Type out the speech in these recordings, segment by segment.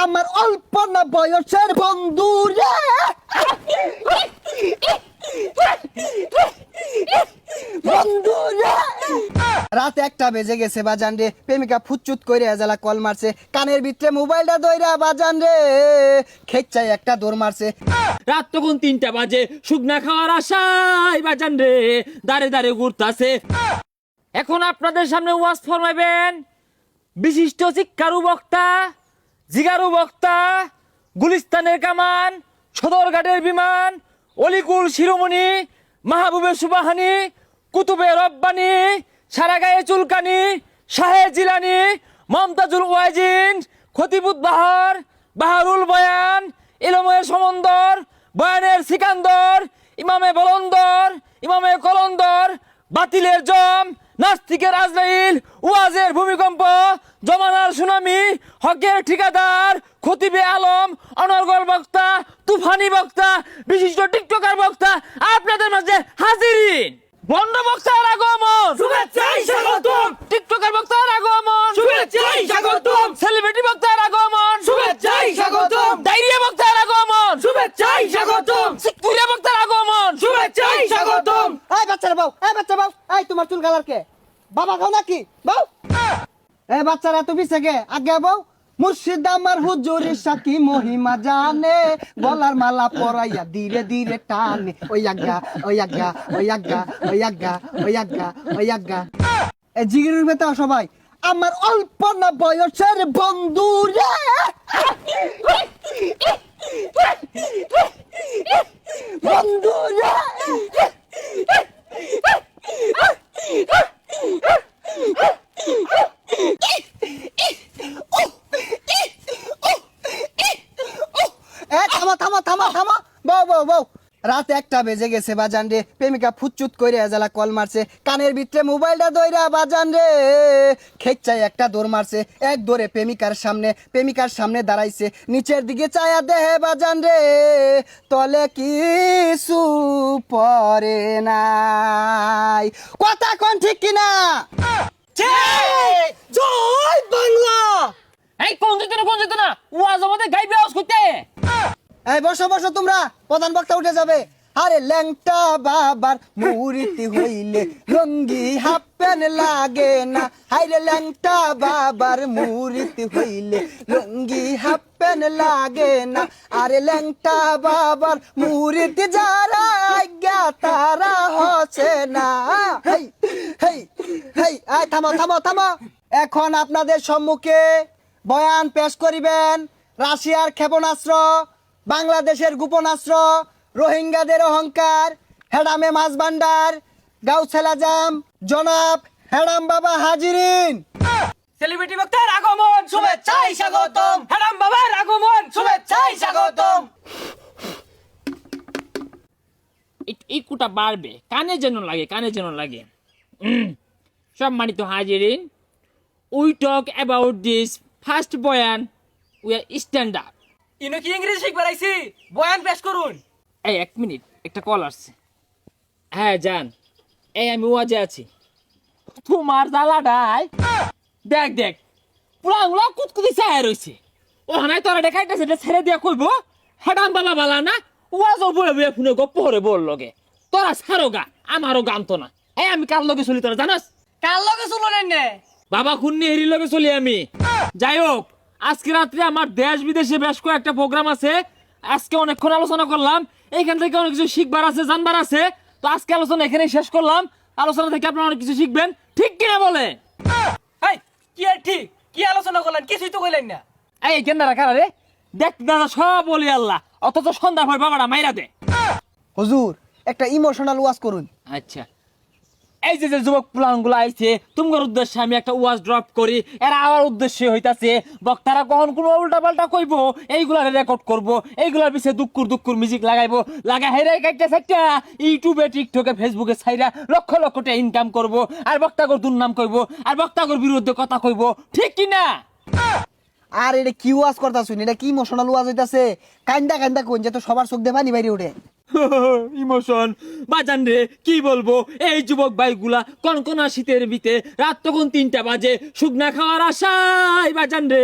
আমার অল্প না বয়সের বন্ধু রে বন্ধু রে। রাত 1টা বেজে গেছে বাজান রে, প্রেমিকা ফুচুত কইরে এজালা কল মারছে, কানের ভিতরে মোবাইলটা দইরা বাজান রে খেচ্চাই একটা দৌড় মারছে। রাত তখন 3টা বাজে, শুকনা খাওয়ার আশায় বাজান রে দাঁড়ে দাঁড়ে ঘুরতাছে। এখন আপনাদের সামনে ওয়াজ ফরমাইবেন বিশিষ্ট শিক্ষারু বক্তা, জিগারু বক্তা, গুলিস্তানের কামান, সদরঘাটের বিমান, অলিকুল শিরোমণি, মাহবুবে সুবাহানি, কুতুবে রব্বানি, সারা গায়ে চুলকানি, শাহে জিলানি, মমতাজুল ওয়াজিন, খতিবুত বাহার, বাহারুল বয়ান, ইলমের সমন্দর, বয়ানের সিকান্দর, ইমামে বলন্দর, ইমামে কলন্দর, বাতিলের জম, নাস্তিকের আজরাইল, ওয়াজের ভূমিকম্প, জমানার সুনামি, হকের ঠিকাদার, খতিবে আলম, অনর্গল বক্তা, তুফানি বক্তা, বিশিষ্ট টিকটকার বক্তা আপনাদের মাঝে হাজিরিন। বন্ড বক্তার আগমন, শুভেচ্ছায় স্বাগতম। টিকটকার বক্তার আগমন, শুভেচ্ছায় স্বাগতম। সেলিব্রিটি বক্তার আগমন, শুভেচ্ছাই স্বাগতম। ডায়রিয়া বক্তার আগমন, শুভেচ্ছাই স্বাগতম। সিকুরিয়া বক্তার আগমন, শুভেচ্ছাই স্বাগতম। এই বাচ্চারা বউ, এই বাচ্চা বউ, এই তোমার চুল কালার কে? বাবা খাও নাকি বউ? এই বাচ্চারা তুমি থেকে আগে বউ। মুর্শিদ আমার হুজুরের সাকি মহিমা জানে, গলার মালা পরাইয়া ধীরে ধীরে টানে। ওই আজ্ঞা ওই আজ্ঞা ওই আজ্ঞা ওই আজ্ঞা ওই আজ্ঞা ওই আজ্ঞা। এই জিগিরের ভেতর সবাই আমার অল্প না বয়সের বন্ধু রে বন্ধু রে। থামা থামা থামা থামা বউ বউ বউ। রাত 1টা বেজে গেছে বাজান রে, প্রেমিকা ফুচুত কইরে এজালা কল মারছে, কানের ভিতরে মোবাইলটা দইরা বাজান রে খেচ্চাই একটা দৌড় মারছে। এক দৌড়ে প্রেমিকার সামনে দাঁড়াইছে, নিচের দিকে চায়া দেহে বাজান রে তলে কিছু পরে নাই। কথা কোন ঠিক কিনা? জয় বাংলা। এই কোন যেত না ওয়াজ আমাদের গাইবে আওয়াজ করতে। এই বসো বসো তোমরা, প্রধান বক্তা উঠে যাবে। আরে ল্যাংটা বাবার মুরিতি হইলে লঙ্গি হাফ প্যান্ট লাগে না। হাইরে ল্যাংটা বাবার মুরিতি হইলে লঙ্গি হাফ প্যান্ট লাগে না। আরে ল্যাংটা বাবার মুরিতি যারা আজ্ঞা তারা হচ্ছে না। হেই হেই হেই আয় থামো থামো থামো। এখন আপনাদের সম্মুখে বয়ান পেশ করিবেন রাশিয়ার ক্ষেপণাস্ত্র, বাংলাদেশের গোপনাস্ত্র, রোহিঙ্গাদের অহংকার, হেডামে মাছ ভান্ডার, গাউছেল আজম জনাব হেডাম বাবা হাজিরিন। সেলিব্রিটি বক্তার আগমন, শুভেচ্ছাই স্বাগতম। হারাম বাবার আগমন, শুভেচ্ছাই স্বাগতম। এই কুটা বাড়বে, কানে যেন লাগে। সম্মানিত হাজিরিন, we talk about this first বয়ান, উই আর স্ট্যান্ড আপ। ইনো কি ইংরেজি শিখবার আইছি? বয়ান পেশ করুন। এই 1 মিনিট, একটা কল আসছে। হ্যাঁ জান, এই আমি ওয়াজে আছি। তোমার জ্বালাটাই দেখ দেখ পুরাগুলা কুতকুতি চায় রয়েছে। ও হানায় তোরা দেখাইতেছে, এটা ছেড়ে দিয়া কইব হেডাম বাবা বালা না, ওয়াজও বলে বলে ফোনে গপ্প করে বল লগে। তোরা ছাড়ো গা, আমারও গান তো না। এই আমি কার লগে চলি তোরা জানাস? কার লগে চললেন নে? বাবা খুন্নি হেরির লগে চলি আমি। যাই হোক, আজকে রাত্রে আমার দেশ বিদেশে বেশ কয়েকটা প্রোগ্রাম আছে। আজকে অনেকক্ষণ আলোচনা করলাম, এইখান থেকে অনেক কিছু শিখবার আছে, জানবার আছে। তো আজকে আলোচনা এখানেই শেষ করলাম। আলোচনা থেকে আপনারা অনেক কিছু শিখবেন, ঠিক কিনা বলে? হাই, কি আর ঠিক? কি আলোচনা করলেন? কিছুই তো কইলেন না। এই কেন্দ্রা কারা রে? দেখ দাদা সব বলি আল্লাহ, অথচ সন্ধ্যা হয় বাবাটা মাইরা দে। হুজুর একটা ইমোশনাল ওয়াজ করুন। আচ্ছা, এই যে যুবক প্লানগুলো আইছে, তোমার উদ্দেশ্যে আমি একটা ওয়াজ ড্রপ করি। এরা আমার উদ্দেশ্যে হইতাছে বক্তারা কখন কোনো উল্টা পাল্টা কইবো, এইগুলা রেকর্ড করব, এইগুলার পিছিয়ে দুক্কুর মিউজিক লাগাইবো, লাগা হেরে কাইটা সাইটা ইউটিউবে, টিকটকে, ফেসবুকে ছাইরা লক্ষ লক্ষ টাকা ইনকাম করব, আর বক্তাগর দুর্নাম কইবো, আর বক্তাগর বিরুদ্ধে কথা কইবো, ঠিক কি না? আর এটা কি ওয়াজ করতা শুনি, এটা কি ইমোশনাল ওয়াজ হইতাছে? কান্দা কান্দা কোন যে তো সবার চোখ দিয়ে পানি বাইরে উঠে। ইমোশন বাজান রে, কি বলবো, এই যুবক ভাইগুলা কনকনা শীতের বিতে রাত তখন 3টা বাজে শুকনা খাওয়ার আশায় বাজান রে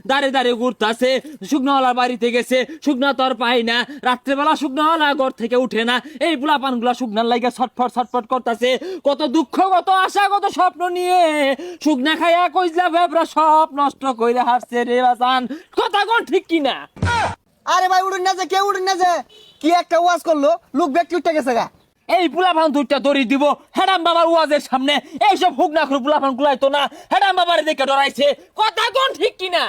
দাঁড়ে দাঁড়ে ঘুরতাছে। শুকনাওয়ালার বাড়িতে গেছে, শুকনা তো আর পাই না, রাত্রেবেলা শুকনাওয়ালা ঘর থেকে উঠে না, এই বুলাপান গুলা শুকনার লাগে ছটফট ছটফট করতেছে। কত দুঃখ, কত আশা, কত স্বপ্ন নিয়ে শুকনা খাইয়া কইলা ভেবরা সব নষ্ট কইরা হারছে রে বাজান, কথা কোন ঠিক কিনা? আরে ভাই উড়ুন না যে, কে উড়ুন না যে, কি একটা ওয়াজ করলো, লোক ব্যক্তি উঠে গেছে গা। এই বুলাপান দুইটা দড়ি দিব হেডাম বাবার ওয়াজের সামনে, এইসব হুক না করে বুলাপান গুলাই তো না হেডাম বাবার দেখে ডরাইছে, কথা কোন ঠিক কিনা?